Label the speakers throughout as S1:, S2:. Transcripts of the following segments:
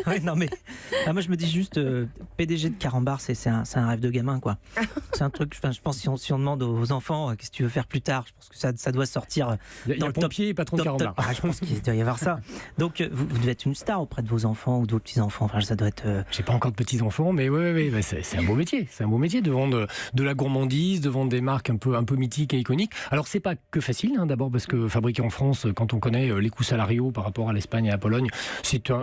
S1: Ouais, non mais moi je me dis juste PDG de Carambar, c'est un rêve de gamin quoi. C'est un truc. Enfin, je pense si on demande aux enfants qu'est-ce que tu veux faire plus tard, je pense que ça doit sortir
S2: Il y a
S1: dans
S2: un
S1: le top.
S2: pompier et patron de Carambar.
S1: Je pense qu'il doit y avoir ça. Donc vous devez être une star auprès de vos enfants ou de vos petits enfants. Enfin, ça doit être.
S2: J'ai pas encore de petits enfants, mais oui, c'est un beau métier. C'est un beau métier de vendre de la gourmandise, de vendre des marques un peu mythiques et iconiques. Alors c'est pas que facile, d'abord parce que fabriquer en France, quand on connaît les coûts salariaux par rapport à l'Espagne et à la Pologne,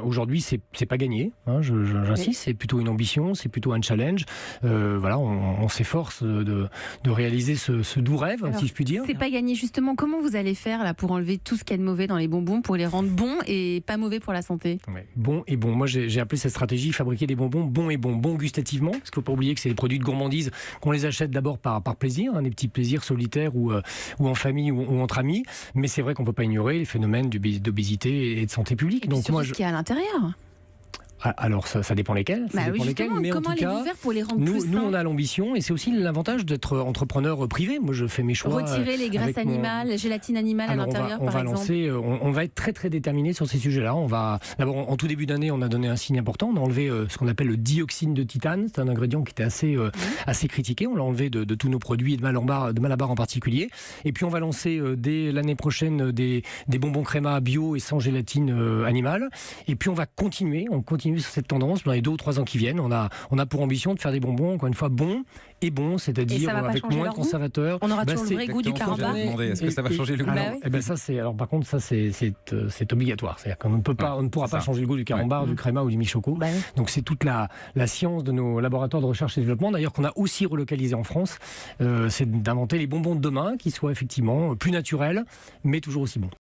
S2: aujourd'hui c'est pas gagné. J'insiste, c'est plutôt une ambition, c'est plutôt un challenge. Voilà, on s'efforce de réaliser ce doux rêve,
S3: Alors,
S2: si je puis dire.
S3: C'est pas gagné justement. Comment vous allez faire là pour enlever tout ce qu'il y a de mauvais dans les bonbons, pour les rendre bons et pas mauvais pour la santé?
S2: Ouais, bon et bon. Moi j'ai appelé cette stratégie fabriquer des bonbons bons et bons. Bons gustativement, parce qu'il ne faut pas oublier que c'est des produits de gourmandise qu'on les achète d'abord par plaisir, des petits plaisirs solitaires ou en famille ou entre amis. Mais c'est vrai qu'on ne peut pas ignorer les phénomènes d'obésité et de santé publique.
S3: Et
S2: Donc
S3: surtout ce qu'il y a à l'intérieur.
S2: Alors ça dépend lesquels.
S3: Mais comment allez-vous faire pour les rendre plus sains?
S2: Nous on a l'ambition et c'est aussi l'avantage d'être entrepreneur privé. Moi je fais mes choix.
S3: Retirer les graisses animales, la gélatine animale à l'intérieur par exemple.
S2: On va être très très déterminé sur ces sujets-là. D'abord en tout début d'année on a donné un signe important. On a enlevé ce qu'on appelle le dioxyne de titane. C'est un ingrédient qui était assez critiqué. On l'a enlevé de tous nos produits et de Malabar en particulier. Et puis on va lancer dès l'année prochaine des bonbons créma bio et sans gélatine animale. Et puis on continue sur cette tendance dans les 2 ou 3 ans qui viennent. On a pour ambition de faire des bonbons, encore une fois, bons, c'est-à-dire avec moins de conservateurs.
S3: On aura toujours le vrai goût du Carambar.
S4: Est-ce que ça va changer le goût?
S2: Par contre, ça c'est obligatoire. C'est-à-dire qu'on ne pourra pas changer le goût du Carambar, du créma ou du Michoco. Donc c'est toute la science de nos laboratoires de recherche et développement, d'ailleurs qu'on a aussi relocalisé en France, c'est d'inventer les bonbons de demain qui soient effectivement plus naturels, mais toujours aussi bons.